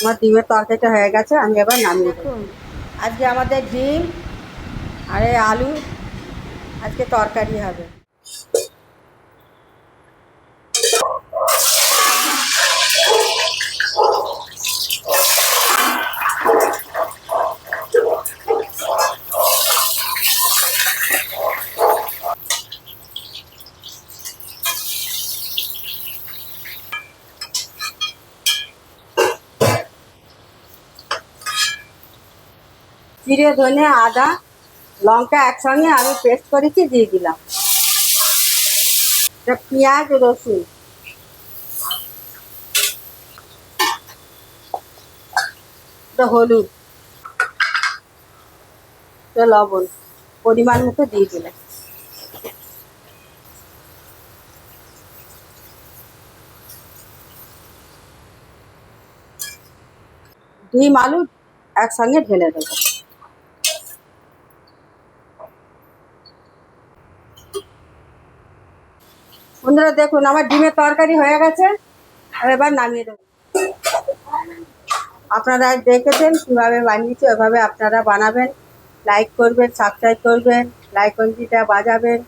আমার ডিমের তরকারিটা হয়ে গেছে, আমি এবার নামিয়ে দেবো। আজকে আমাদের ডিম আর এই আলু আজকে তরকারি হবে। জিরে, ধনে, আদা, লঙ্কা একসঙ্গে আমি পেস্ট করেছি, দিয়ে দিলাম। এটা পেঁয়াজ, রসুন, এটা হলুদ, এটা লবণ পরিমাণ মতো দিয়ে দিলাম। ডিম আলু একসঙ্গে ঢেলে দেবো। বন্ধুরা দেখুন, আমার ডিমের তরকারি হয়ে গেছে, আর এবার নামিয়ে দেবো। আপনারা দেখেছেন কীভাবে বানিয়েছি, ওইভাবে আপনারা বানাবেন। লাইক করবেন, সাবস্ক্রাইব করবেন, লাইক ঘন্টিটা বাজাবেন।